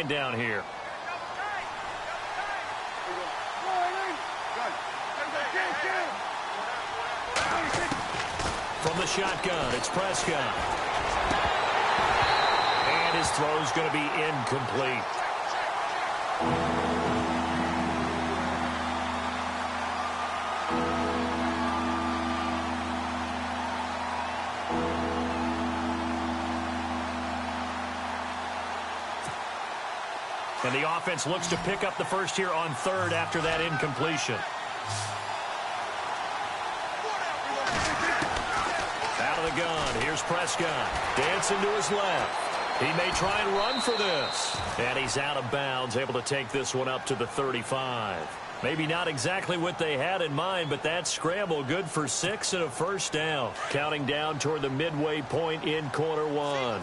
second down here. From the shotgun, it's Prescott. And his throw's going to be incomplete. And the offense looks to pick up the first here on third after that incompletion. Out of the gun, here's Prescott. Dancing to his left. He may try and run for this. And he's out of bounds, able to take this one up to the 35. Maybe not exactly what they had in mind, but that scramble good for 6 and a first down. Counting down toward the midway point in quarter one.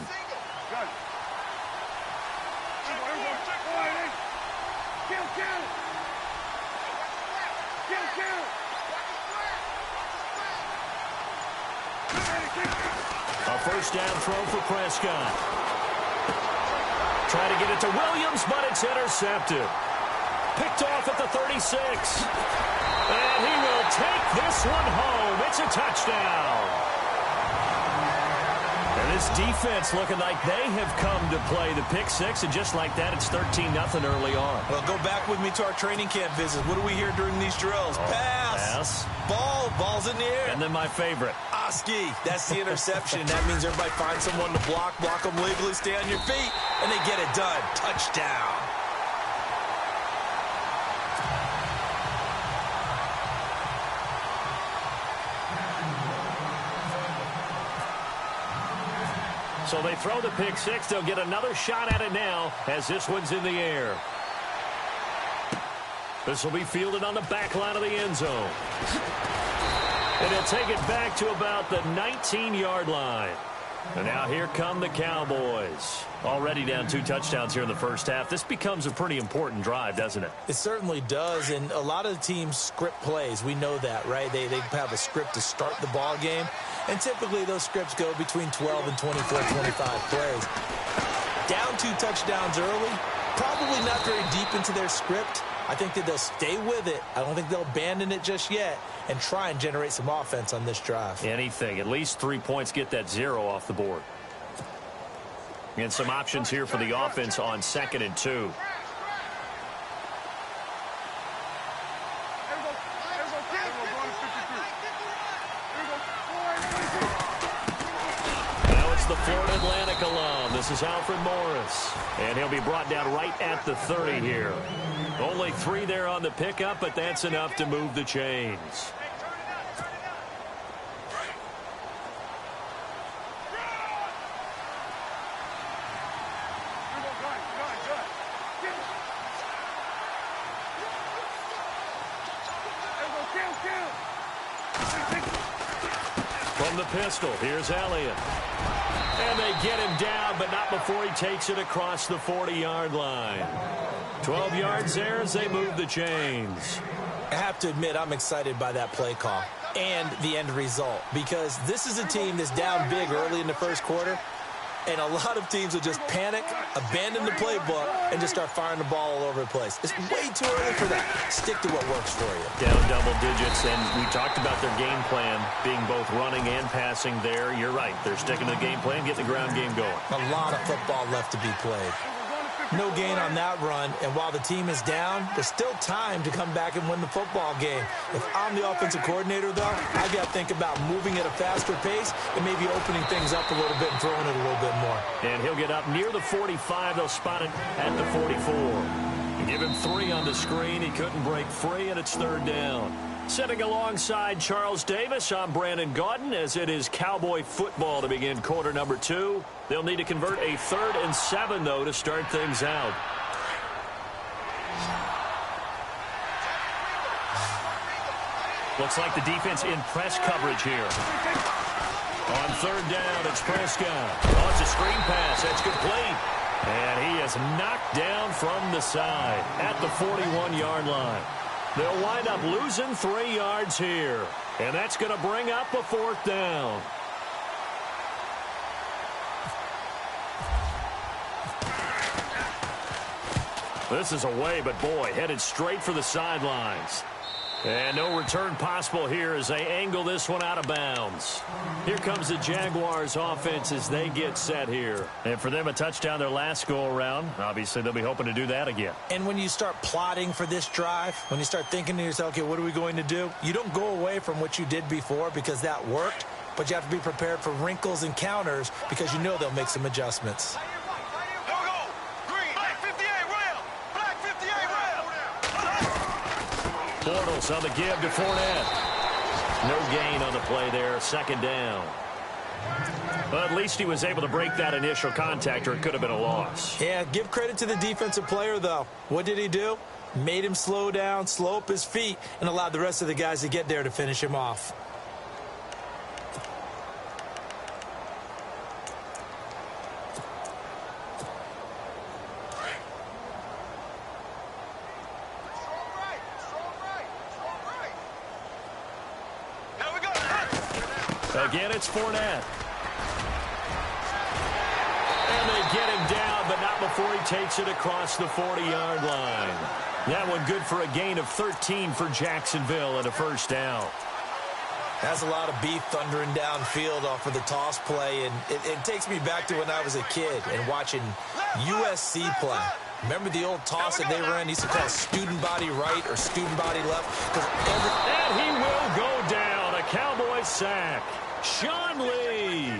A first down throw for Prescott. Trying to get it to Williams, but it's intercepted. Picked off at the 36. And he will take this one home. It's a touchdown. And this defense looking like they have come to play the pick six, and just like that, it's 13-0 early on. Well, go back with me to our training camp visits. What do we hear during these drills? Pass. Ball's in the air. And then my favorite. Oski. That's the interception. That means everybody finds someone to block them legally, stay on your feet, and they get it done. Touchdown. So they throw the pick six. They'll get another shot at it now as this one's in the air. This will be fielded on the back line of the end zone. And he'll take it back to about the 19-yard line. And now here come the Cowboys. Already down 2 touchdowns here in the first half. This becomes a pretty important drive, doesn't it? It certainly does, and a lot of the teams script plays. We know that, right? They have a script to start the ball game, and typically those scripts go between 12 and 24, 25 plays. Down 2 touchdowns early, probably not very deep into their script. I think that they'll stay with it. I don't think they'll abandon it just yet and try and generate some offense on this drive. Anything. At least 3 points, get that 0 off the board. And some options here for the offense on 2nd and 2. Now it's the Florida Atlantic alum. This is Alfred Morris. And he'll be brought down right at the 30 here. Only 3 there on the pickup, but that's enough to move the chains. From the pistol, here's Elliott. And they get him down, but not before he takes it across the 40-yard line. 12 yards there as they move the chains. I have to admit, I'm excited by that play call and the end result, because this is a team that's down big early in the first quarter, and a lot of teams will just panic, abandon the playbook, and just start firing the ball all over the place. It's way too early for that. Stick to what works for you. Down double digits, and we talked about their game plan being both running and passing there. You're right. They're sticking to the game plan, getting the ground game going. A lot of football left to be played. No gain on that run, and while the team is down, there's still time to come back and win the football game. If I'm the offensive coordinator, though, I got to think about moving at a faster pace and maybe opening things up a little bit and throwing it a little bit more. And he'll get up near the 45. They'll spot it at the 44. Give him 3 on the screen. He couldn't break free, and it's 3rd down. Sitting alongside Charles Davis, I'm Brandon Gaudin, as it is Cowboy football to begin quarter number 2. They'll need to convert a 3rd and 7, though, to start things out. Looks like the defense in press coverage here. On 3rd down, it's Prescott. Oh, it's a screen pass. That's complete. And he is knocked down from the side at the 41-yard line. They'll wind up losing 3 yards here. And that's going to bring up a 4th down. This is away, but boy, headed straight for the sidelines. And no return possible here as they angle this one out of bounds. Here comes the Jaguars offense as they get set here. And for them, a touchdown their last go-around. Obviously, they'll be hoping to do that again. And when you start plotting for this drive, when you start thinking to yourself, okay, what are we going to do? You don't go away from what you did before because that worked, but you have to be prepared for wrinkles and counters because you know they'll make some adjustments. Bortles on the give to Fournette. No gain on the play there, second down. But at least he was able to break that initial contact, or it could have been a loss. Yeah, give credit to the defensive player, though. What did he do? Made him slow down, slow up his feet, and allowed the rest of the guys to get there to finish him off. Again, it's Fournette. And they get him down, but not before he takes it across the 40-yard line. That one good for a gain of 13 for Jacksonville and a first down. That's a lot of beef thundering downfield off of the toss play, and it takes me back to when I was a kid and watching USC play. Remember the old toss that they ran? He used to call student body right or student body left. And he will go down. A Cowboy sack. Sean Lee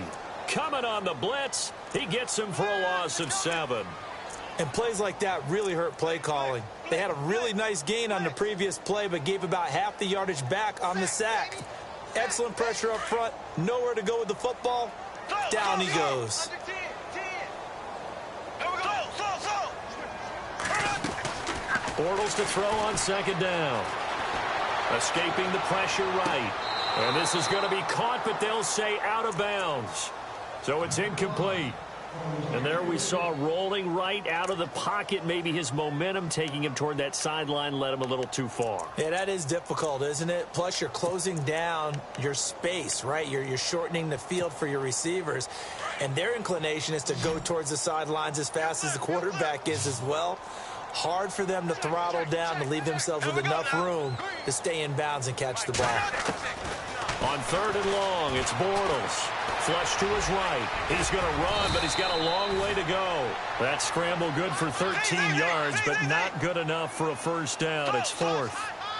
coming on the blitz. He gets him for a loss of 7. And plays like that really hurt play calling. They had a really nice gain on the previous play, but gave about half the yardage back on the sack. Excellent pressure up front. Nowhere to go with the football. Down he goes. Bortles to throw on second down. Escaping the pressure right. And this is going to be caught, but they'll say out of bounds. So it's incomplete. And there we saw rolling right out of the pocket. Maybe his momentum taking him toward that sideline led him a little too far. Yeah, that is difficult, isn't it? Plus, you're closing down your space, right? You're shortening the field for your receivers. And their inclination is to go towards the sidelines as fast as the quarterback is as well. Hard for them to throttle down to leave themselves with enough room to stay in bounds and catch the ball. On third and long, it's Bortles. Flush to his right. He's going to run, but he's got a long way to go. That scramble good for 13 yards, but not good enough for a first down. It's fourth.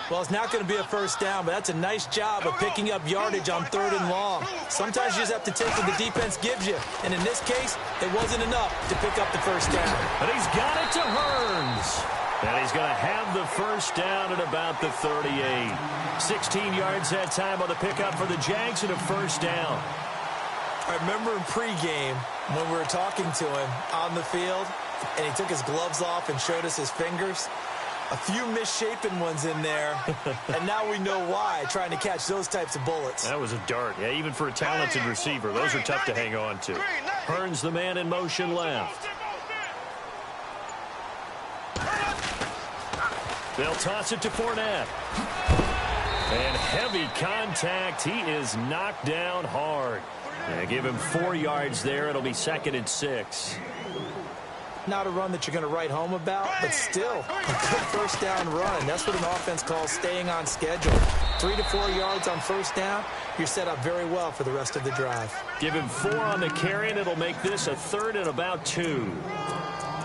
Well, it's not going to be a first down, but that's a nice job of picking up yardage on third and long. Sometimes you just have to take what the defense gives you. And in this case, it wasn't enough to pick up the first down. But he's got it to Hearns. And he's going to have the first down at about the 38. 16 yards that time on the pickup for the Jags and a first down. I remember in pregame when we were talking to him on the field, and he took his gloves off and showed us his fingers. A few misshapen ones in there, and now we know why, trying to catch those types of bullets. That was a dart. Yeah, even for a talented receiver, those are tough to hang on to. Hearns the man in motion left. They'll toss it to Fournette. And heavy contact. He is knocked down hard. Yeah, give him 4 yards there. It'll be second and 6. Not a run that you're going to write home about, but still a good first down run. That's what an offense calls staying on schedule. 3 to 4 yards on first down. You're set up very well for the rest of the drive. Give him 4 on the carry, and it'll make this a third and about 2.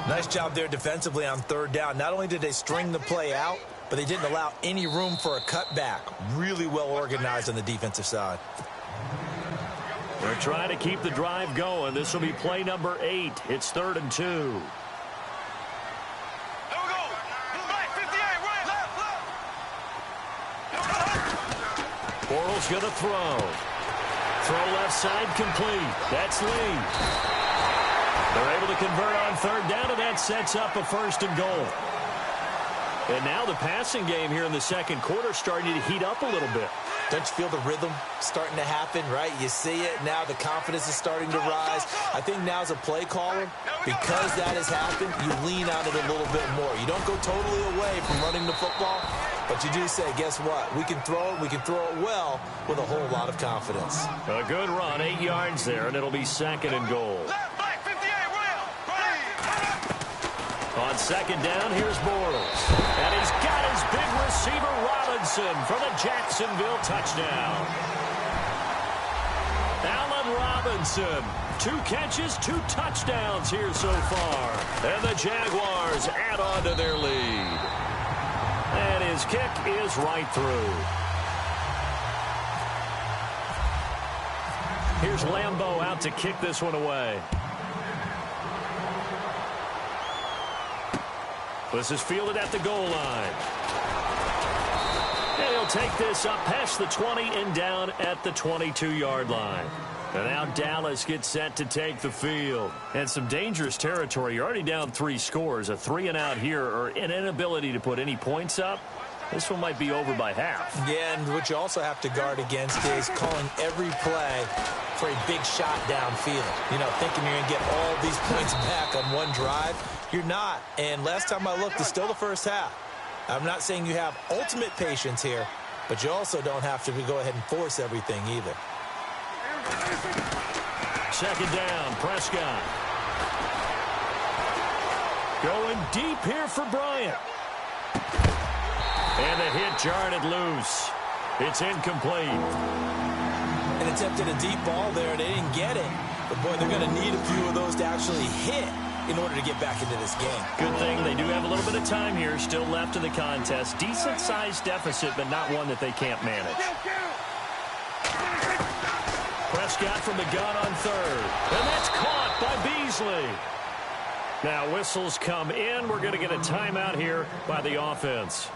Nice job there defensively on third down. Not only did they string the play out, but they didn't allow any room for a cutback. Really well organized on the defensive side. They're trying to keep the drive going. This will be play number 8. It's 3rd and 2. Bortles going to throw. Throw left side complete. That's Lee. They're able to convert on third down, and that sets up a 1st and goal. And now the passing game here in the second quarter starting to heat up a little bit. Don't you feel the rhythm starting to happen, right? You see it now. The confidence is starting to rise. I think now as a play caller, because that has happened, you lean on it a little bit more. You don't go totally away from running the football, but you do say, guess what? We can throw it. We can throw it well with a whole lot of confidence. A good run, 8 yards there, and it'll be 2nd and goal. On second down, here's Bortles. And he's got his big receiver, Robinson, for the Jacksonville touchdown. Allen Robinson, 2 catches, 2 touchdowns here so far. And the Jaguars add on to their lead. And his kick is right through. Here's Lambeau out to kick this one away. This is fielded at the goal line. And he'll take this up past the 20 and down at the 22-yard line. And now Dallas gets set to take the field. And some dangerous territory. You're already down 3 scores. A 3-and-out here, or an inability to put any points up. This one might be over by half. Yeah, and what you also have to guard against is calling every play for a big shot downfield. You know, thinking you're going to get all these points back on one drive. You're not. And last time I looked, it's still the first half. I'm not saying you have ultimate patience here, but you also don't have to go ahead and force everything either. Second down, Prescott. Going deep here for Bryant. And the hit jarred it loose. It's incomplete. And attempted a deep ball there. They didn't get it. But, boy, they're going to need a few of those to actually hit in order to get back into this game. Good thing they do have a little bit of time here still left in the contest. Decent-sized deficit, but not one that they can't manage. Prescott from the gun on third. And that's caught by Beasley. Now whistles come in. We're going to get a timeout here by the offense,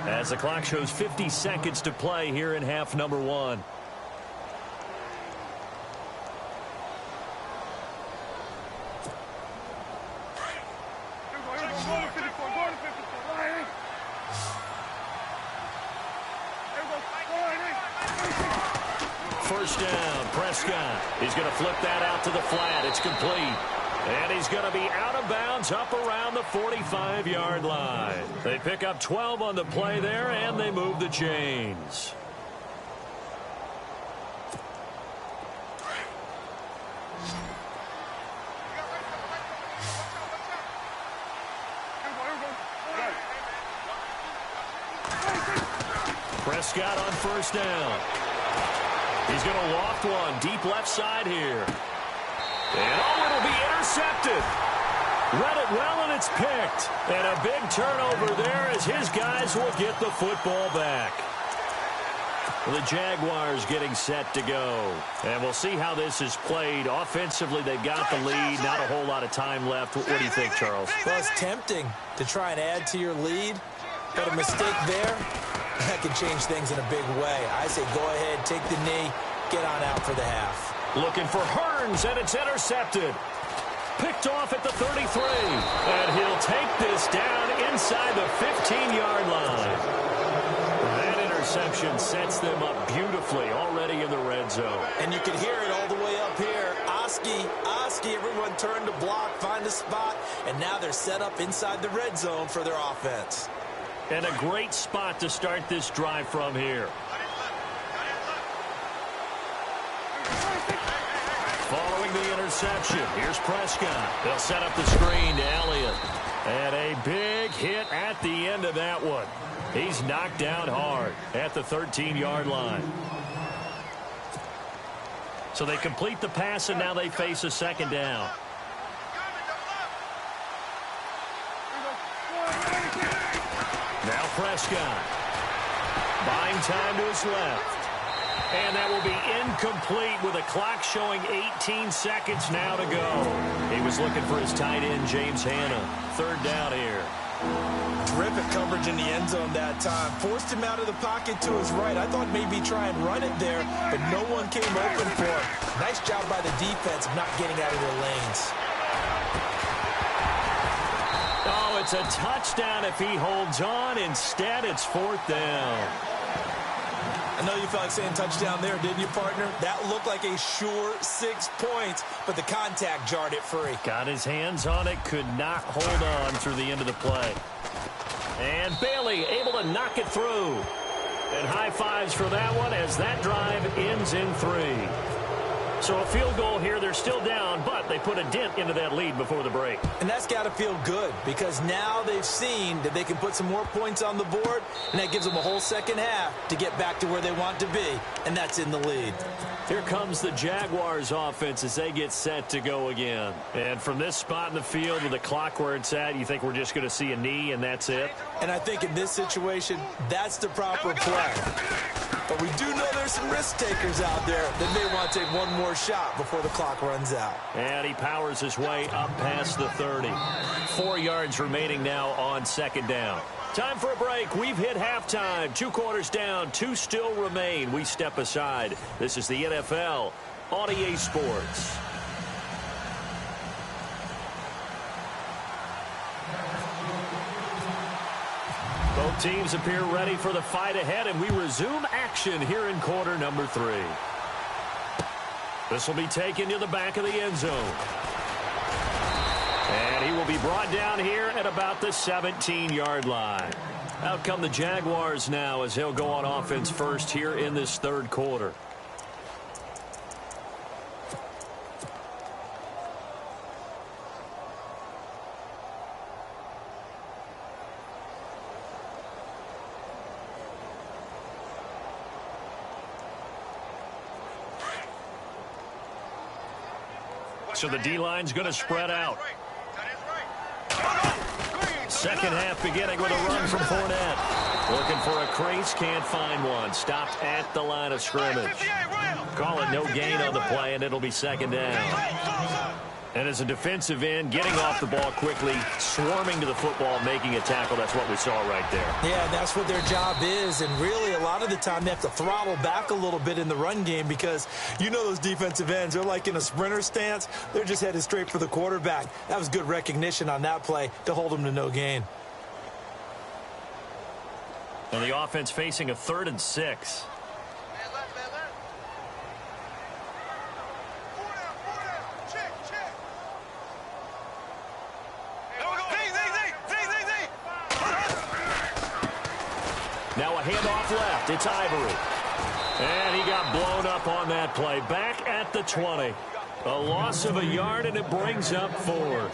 as the clock shows 50 seconds to play here in half number 1. First down, Prescott. He's going to flip that out to the flat. It's complete. And he's going to be out of bounds up around the 45-yard line. They pick up 12 on the play there, and they move the chains. Prescott on first down. He's going to loft one deep left side here. And oh, it'll be intercepted. Read it well, and it's picked. And a big turnover there as his guys will get the football back. The Jaguars getting set to go. And we'll see how this is played. Offensively, they've got the lead. Not a whole lot of time left. What do you think, Charles? Well, it's tempting to try and add to your lead. But a mistake there, that can change things in a big way. I say go ahead, take the knee, get on out for the half. Looking for Hearns, and it's intercepted. Picked off at the 33. And he'll take this down inside the 15-yard line. That interception sets them up beautifully already in the red zone. And you can hear it all the way up here. Oski, everyone turned to block, find a spot, and now they're set up inside the red zone for their offense. And a great spot to start this drive from here. Following the interception, here's Prescott. They'll set up the screen to Elliott. And a big hit at the end of that one. He's knocked down hard at the 13-yard line. So they complete the pass, and now they face a second down. Now Prescott. Buying time to his left. And that will be incomplete with a clock showing 18 seconds now to go. He was looking for his tight end, James Hanna. Third down here. Terrific coverage in the end zone that time. Forced him out of the pocket to his right. I thought maybe try and run it there, but no one came open for him. Nice job by the defense of not getting out of their lanes. Oh, it's a touchdown if he holds on. Instead, it's fourth down. I know you felt like saying touchdown there, didn't you, partner? That looked like a sure 6 points, but the contact jarred it free. Got his hands on it, could not hold on through the end of the play. And Bailey able to knock it through. And high fives for that one as that drive ends in 3. So a field goal here. They're still down, but they put a dent into that lead before the break. And that's got to feel good because now they've seen that they can put some more points on the board, and that gives them a whole second half to get back to where they want to be, and that's in the lead. Here comes the Jaguars offense as they get set to go again. And from this spot in the field with the clock where it's at, you think we're just going to see a knee and that's it? And I think in this situation, that's the proper play. But we do know there's some risk takers out there that may want to take one more shot before the clock runs out. And he powers his way up past the 30. 4 yards remaining now on second down. Time for a break. We've hit halftime. 2 quarters down. 2 still remain. We step aside. This is the NFL on EA Sports. Both teams appear ready for the fight ahead, and we resume action here in quarter number 3. This will be taken to the back of the end zone. And he will be brought down here at about the 17-yard line. Out come the Jaguars now as they'll go on offense first here in this third quarter. So the D-line's going to spread out. Second half beginning with a run from Fournette. Looking for a crease, can't find one. Stopped at the line of scrimmage. Call it no gain on the play, and it'll be second down. And as a defensive end, getting off the ball quickly, swarming to the football, making a tackle, that's what we saw right there. Yeah, that's what their job is, and really a lot of the time they have to throttle back a little bit in the run game because you know those defensive ends, they're like in a sprinter stance. They're just headed straight for the quarterback. That was good recognition on that play to hold them to no gain. And the offense facing a 3rd and 6. Now a handoff left. It's Ivory. And he got blown up on that play. Back at the 20. A loss of a yard, and it brings up 4th.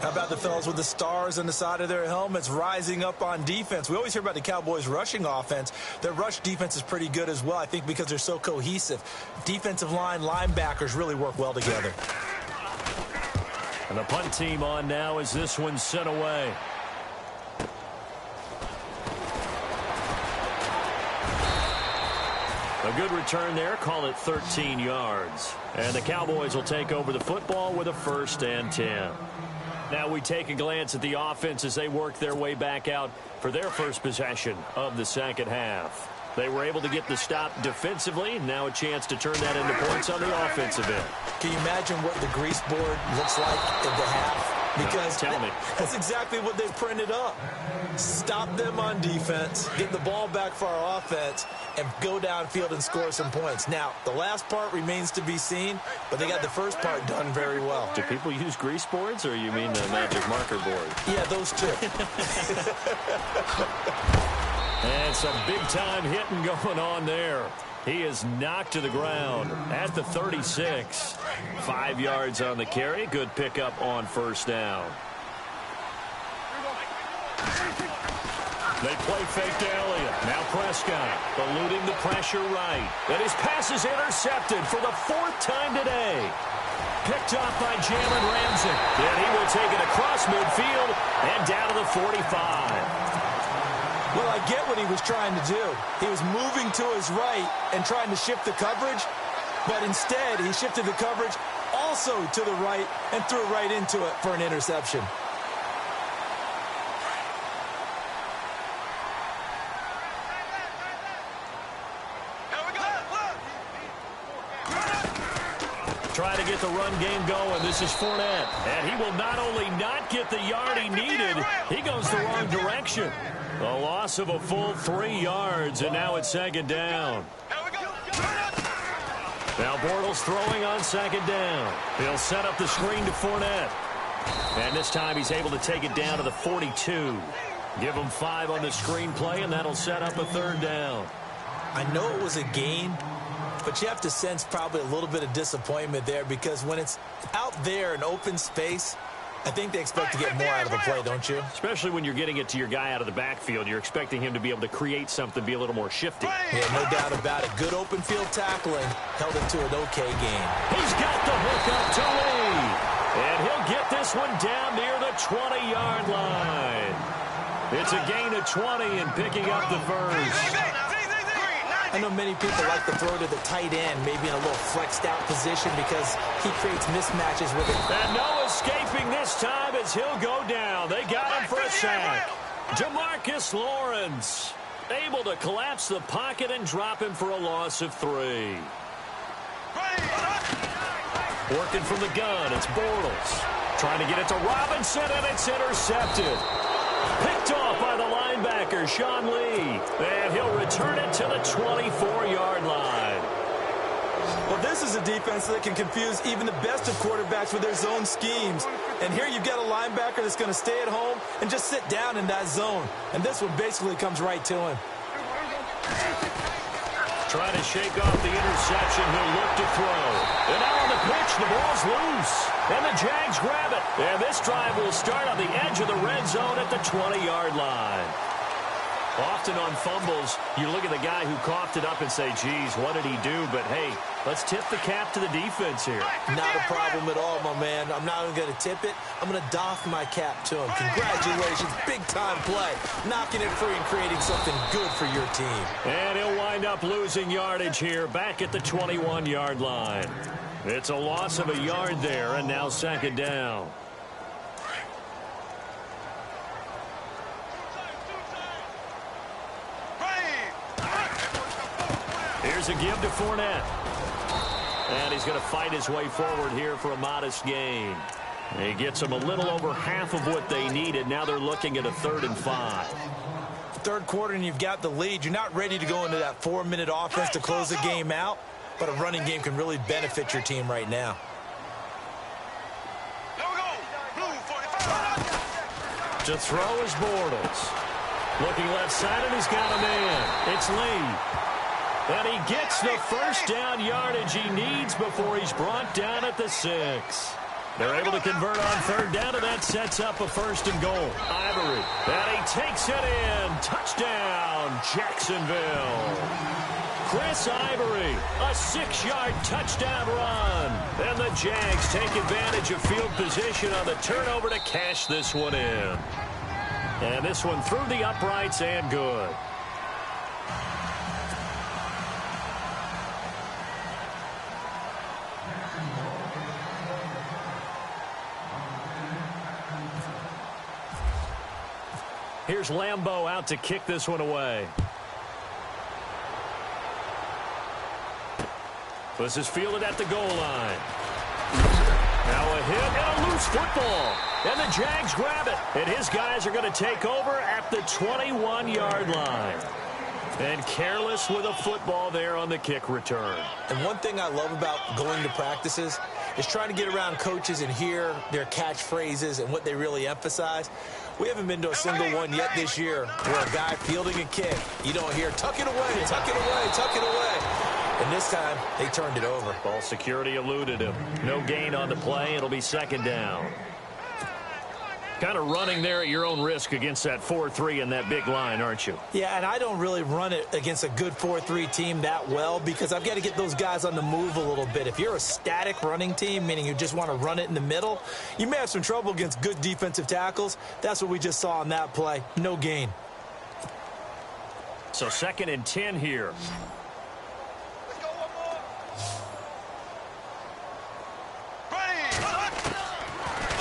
How about the fellas with the stars on the side of their helmets rising up on defense? We always hear about the Cowboys' rushing offense. Their rush defense is pretty good as well, I think, because they're so cohesive. Defensive line, linebackers really work well together. And the punt team on now as this one's sent away. A good return there. Call it 13 yards. And the Cowboys will take over the football with a 1st and 10. Now we take a glance at the offense as they work their way back out for their first possession of the second half. They were able to get the stop defensively. Now a chance to turn that into points on the offensive end. Can you imagine what the grease board looks like at the half? Because tell me. That's exactly what they printed up. Stop them on defense, get the ball back for our offense, and go downfield and score some points. Now, the last part remains to be seen, but they got the first part done very well. Do people use grease boards, or you mean the magic marker board? Yeah, those two. And some big-time hitting going on there. He is knocked to the ground at the 36. 5 yards on the carry. Good pickup on first down. They play fake to Elliott. Now Prescott eluding the pressure right. And his pass is intercepted for the 4th time today. Picked off by Jalen Ramsey. And he will take it across midfield and down to the 45. Well, I get what he was trying to do. He was moving to his right and trying to shift the coverage, but instead he shifted the coverage also to the right and threw right into it for an interception. Try to get the run game going. This is Fournette. And he will not only not get the yard he needed, he goes the wrong direction. A loss of a full 3 yards, and now it's second down. Now Bortles throwing on second down. He'll set up the screen to Fournette. And this time he's able to take it down to the 42. Give him 5 on the screen play, and that'll set up a 3rd down. I know it was a gain, but But you have to sense probably a little bit of disappointment there because when it's out there in open space, I think they expect to get more out of the play, don't you? Especially when you're getting it to your guy out of the backfield. You're expecting him to be able to create something, be a little more shifty. Yeah, no doubt about it. Good open field tackling held it to an okay game. He's got the hook up to Lee. And he'll get this one down near the 20-yard line. It's a gain of 20 and picking up the first. I know many people like to throw to the tight end, maybe in a little flexed out position because he creates mismatches with it. And no escaping this time as he'll go down. They got him for a sack. Demarcus Lawrence able to collapse the pocket and drop him for a loss of 3. Working from the gun, it's Bortles. Trying to get it to Robinson, and it's intercepted. Picked off by the linebacker, Sean Lee. And he'll return it to the 24-yard line. Well, this is a defense that can confuse even the best of quarterbacks with their zone schemes. And here you've got a linebacker that's going to stay at home and just sit down in that zone. And this one basically comes right to him. Trying to shake off the interception. He'll look to throw. And now on the pitch, the ball's loose. And the Jags grab it. And this drive will start on the edge of the red zone at the 20-yard line. Often on fumbles, you look at the guy who coughed it up and say, geez, what did he do? But, hey, let's tip the cap to the defense here. Not a problem at all, my man. I'm not even going to tip it. I'm going to doff my cap to him. Congratulations. Big-time play. Knocking it free and creating something good for your team. And he'll wind up losing yardage here back at the 21-yard line. It's a loss of a yard there, and now second down. Here's a give to Fournette. And he's going to fight his way forward here for a modest gain. He gets them a little over half of what they needed. Now they're looking at a 3rd and 5. Third quarter and you've got the lead. You're not ready to go into that 4-minute offense to close the game out, but a running game can really benefit your team right now. To throw is Bortles. Looking left side, and he's got a man. It's Lee. And he gets the first down yardage he needs before he's brought down at the 6. They're able to convert on 3rd down, and that sets up a 1st and goal. Ivory. And he takes it in. Touchdown, Jacksonville. Chris Ivory, a 6-yard touchdown run. And the Jags take advantage of field position on the turnover to cash this one in. And this one through the uprights and good. Here's Lambeau out to kick this one away. This is fielded at the goal line. Now a hit and a loose football. And the Jags grab it. And his guys are going to take over at the 21-yard line. And careless with a football there on the kick return. And one thing I love about going to practices is trying to get around coaches and hear their catchphrases and what they really emphasize. We haven't been to a single one yet this year where a guy fielding a kick, you don't hear, tuck it away, tuck it away, tuck it away. And this time, they turned it over. Ball security eluded him. No gain on the play. It'll be 2nd down. Kind of running there at your own risk against that 4-3 and that big line, aren't you? Yeah, and I don't really run it against a good 4-3 team that well because I've got to get those guys on the move a little bit. If you're a static running team, meaning you just want to run it in the middle, you may have some trouble against good defensive tackles. That's what we just saw on that play. No gain. So 2nd and 10 here.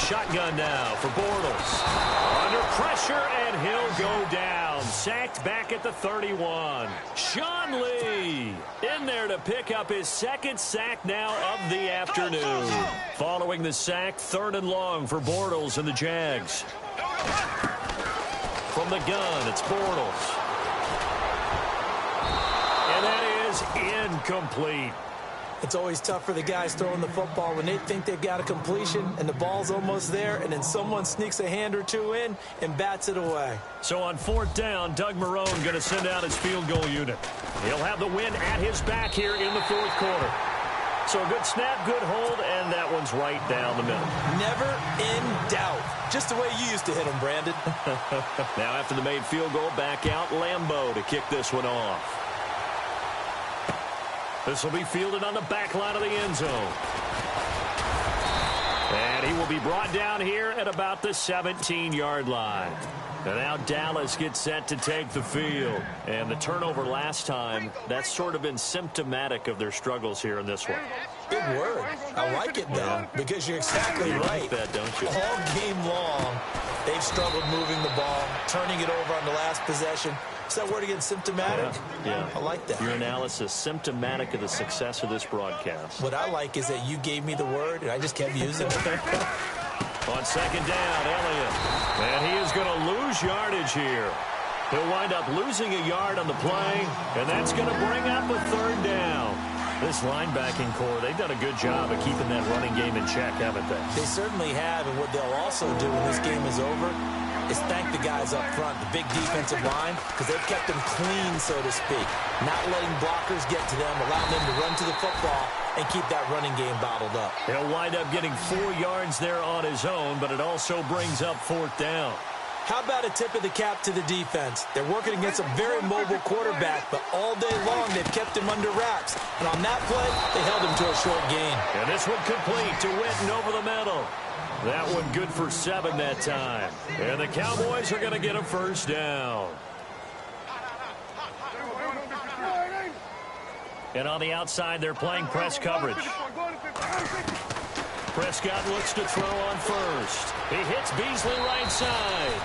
Shotgun now for Bortles. Under pressure, and he'll go down. Sacked back at the 31. Sean Lee in there to pick up his 2nd sack now of the afternoon. Following the sack, 3rd and long for Bortles and the Jags. From the gun, it's Bortles. And that is incomplete. It's always tough for the guys throwing the football when they think they've got a completion and the ball's almost there, and then someone sneaks a hand or two in and bats it away. So on 4th down, Doug Marrone going to send out his field goal unit. He'll have the win at his back here in the 4th quarter. So a good snap, good hold, and that one's right down the middle. Never in doubt. Just the way you used to hit them, Brandon. Now after the made field goal, back out Lambeau to kick this one off. This will be fielded on the back line of the end zone. And he will be brought down here at about the 17-yard line. And now Dallas gets set to take the field. And the turnover last time, that's sort of been symptomatic of their struggles here in this one. Good word. I like it, though, because you're exactly right. Like that, don't you? All game long, they've struggled moving the ball, turning it over on the last possession. Is that word again, symptomatic? Yeah. I like that. Your analysis, symptomatic of the success of this broadcast. What I like is that you gave me the word, and I just kept using it. On 2nd down, Elliott. And he is going to lose yardage here. He'll wind up losing a yard on the play, and that's going to bring up a 3rd down. This linebacking core, they've done a good job of keeping that running game in check, haven't they? They certainly have, and what they'll also do when this game is over is thank the guys up front, the big defensive line, because they've kept them clean, so to speak. Not letting blockers get to them, allowing them to run to the football and keep that running game bottled up. He'll wind up getting 4 yards there on his own, but it also brings up 4th down. How about a tip of the cap to the defense? They're working against a very mobile quarterback, but all day long they've kept him under wraps. And on that play, they held him to a short gain. And this one complete to Witten over the middle. That one good for 7 that time. And the Cowboys are going to get a 1st down. And on the outside, they're playing press coverage. Prescott looks to throw on 1st. He hits Beasley right side.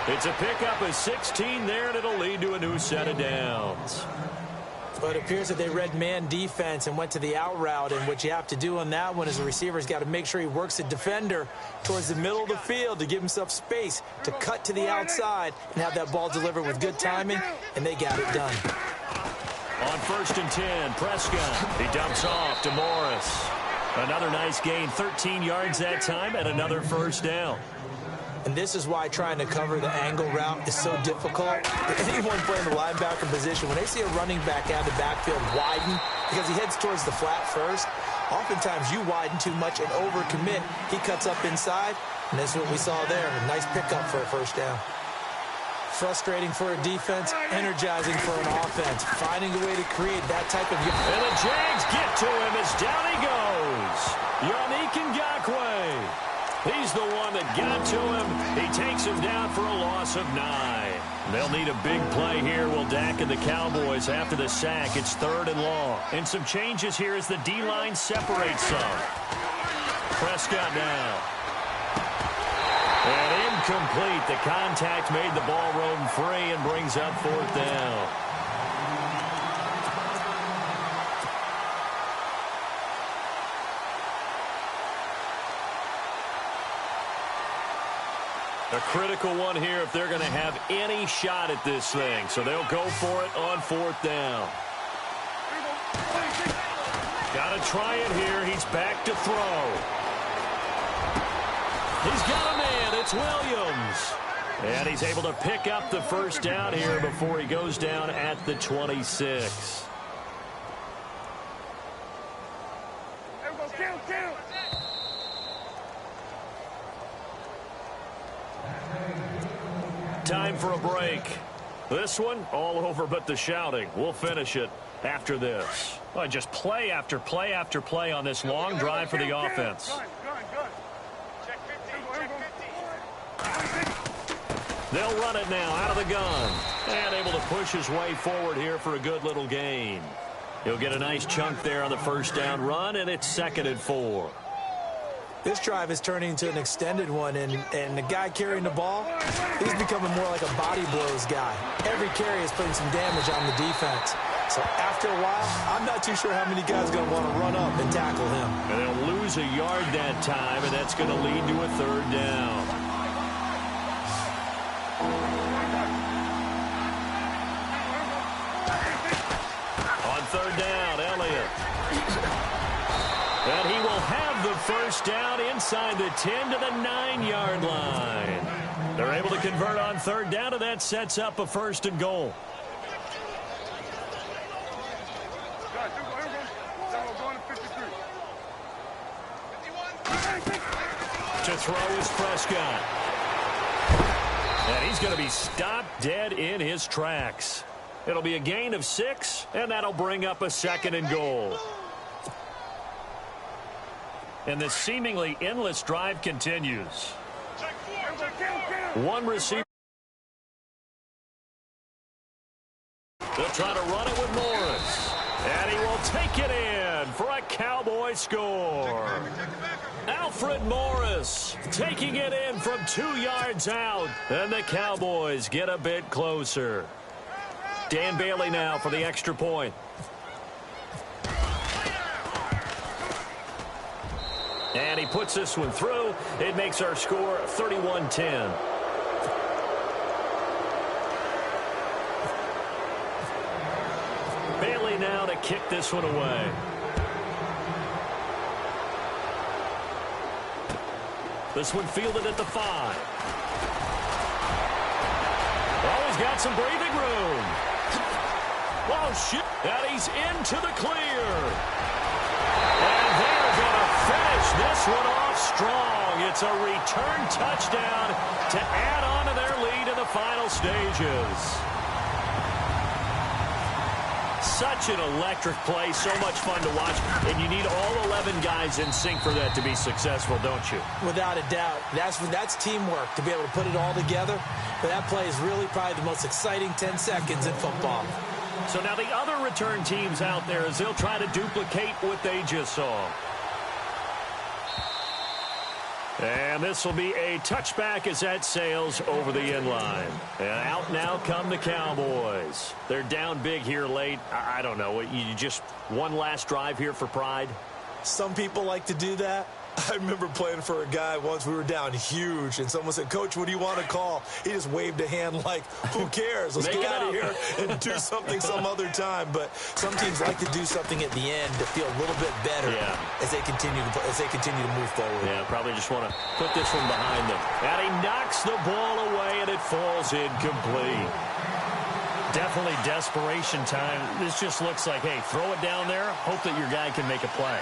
It's a pickup of 16 there, and it'll lead to a new set of downs. But it appears that they read man defense and went to the out route, and what you have to do on that one is the receiver's got to make sure he works the defender towards the middle of the field to give himself space to cut to the outside and have that ball delivered with good timing, and they got it done. On 1st and 10, Prescott. He dumps off to Morris. Another nice gain, 13 yards that time, and another 1st down. And this is why trying to cover the angle route is so difficult. Anyone playing the linebacker position, when they see a running back out of the backfield widen because he heads towards the flat first, oftentimes you widen too much and overcommit. He cuts up inside, and that's what we saw there. A nice pickup for a 1st down. Frustrating for a defense, energizing for an offense. Finding a way to create that type of... And the Jags get to him as down he goes. Yannick Ngakoue. He's the one that got to him. He takes him down for a loss of 9. They'll need a big play here, will Dak and the Cowboys after the sack. It's 3rd and long. And some changes here as the D-line separates some. Prescott now. And incomplete. The contact made the ball roam free and brings up 4th down. A critical one here if they're going to have any shot at this thing. So they'll go for it on 4th down. Got to try it here. He's back to throw. He's got a man. It's Williams. And he's able to pick up the 1st down here before he goes down at the 26. Time for a break. This one, all over but the shouting. We'll finish it after this. Well, just play after play after play on this long drive for the offense. They'll run it now out of the gun. And able to push his way forward here for a good little gain. He'll get a nice chunk there on the 1st down run, and it's 2nd and 4. This drive is turning into an extended one, and the guy carrying the ball, he's becoming more like a body blows guy. Every carry is putting some damage on the defense. So after a while, I'm not too sure how many guys are going to want to run up and tackle him. And they'll lose a yard that time, and that's going to lead to a 3rd down. On 3rd down, Elliott. first down inside the 10 to the 9-yard line. They're able to convert on third down, and that sets up a first and goal. To throw is Prescott. And he's going to be stopped dead in his tracks. It'll be a gain of 6, and that'll bring up a second and goal. And this seemingly endless drive continues. One receiver. They'll try to run it with Morris. And he will take it in for a Cowboy score. Alfred Morris taking it in from 2 yards out. And the Cowboys get a bit closer. Dan Bailey now for the extra point. And he puts this one through. It makes our score 31-10. Bailey now to kick this one away. This one fielded at the 5. Oh, he's got some breathing room. Oh, shit. And he's into the clear. And they're going to finish this one off strong. It's a return touchdown to add on to their lead in the final stages. Such an electric play, so much fun to watch, and you need all 11 guys in sync for that to be successful, don't you? Without a doubt. That's teamwork, to be able to put it all together. But that play is really probably the most exciting 10 seconds in football. So now the other return teams out there, as they'll try to duplicate what they just saw. And this will be a touchback as that sails over the end line. And out now come the Cowboys. They're down big here late. I don't know. You just one last drive here for pride? Some people like to do that. I remember playing for a guy once. We were down huge, and someone said, "Coach, what do you want to call?" He just waved a hand like, who cares? Let's get out of here and do something some other time. But some teams like to do something at the end to feel a little bit better as they continue to move forward. Yeah, probably just want to put this one behind them. And he knocks the ball away, and it falls incomplete. Definitely desperation time. This just looks like, hey, throw it down there, hope that your guy can make a play.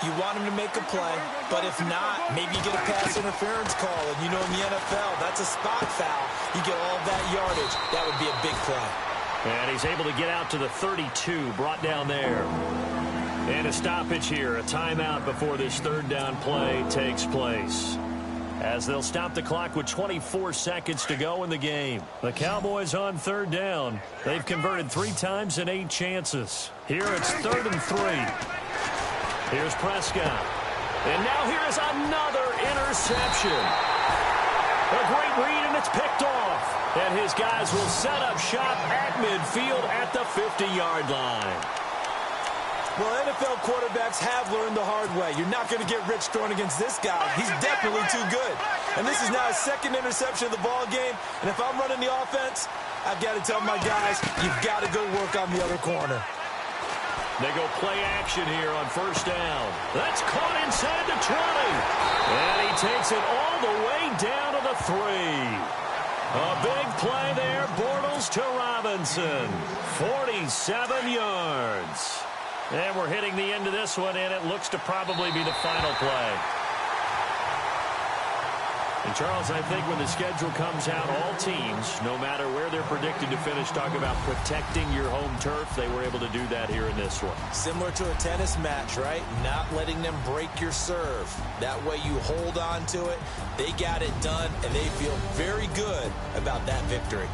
You want him to make a play, but if not, maybe you get a pass interference call. And you know in the NFL, that's a spot foul. You get all that yardage. That would be a big play. And he's able to get out to the 32, brought down there. And a stoppage here, a timeout before this third down play takes place. As they'll stop the clock with 24 seconds to go in the game. The Cowboys on third down. They've converted 3 times in 8 chances. Here it's 3rd and 3. Here's Prescott. And now here is another interception. A great read, and it's picked off. And his guys will set up shop at midfield at the 50-yard line. Well, NFL quarterbacks have learned the hard way. You're not going to get rich throwing against this guy. He's definitely too good. And this is now his 2nd interception of the ball game. And if I'm running the offense, I've got to tell my guys, you've got to go work on the other corner. They go play action here on first down. That's caught inside the 20. And he takes it all the way down to the 3. A big play there, Bortles to Robinson. 47 yards. And we're hitting the end of this one, and it looks to probably be the final play. And, Charles, I think when the schedule comes out, all teams, no matter where they're predicted to finish, talk about protecting your home turf. They were able to do that here in this one. Similar to a tennis match, right? Not letting them break your serve. That way you hold on to it. They got it done, and they feel very good about that victory.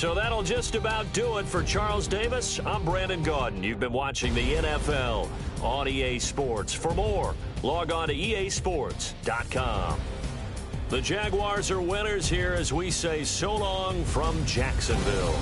So that'll just about do it for Charles Davis. I'm Brandon Gaudin. You've been watching the NFL on EA Sports. For more, log on to easports.com. The Jaguars are winners here as we say so long from Jacksonville.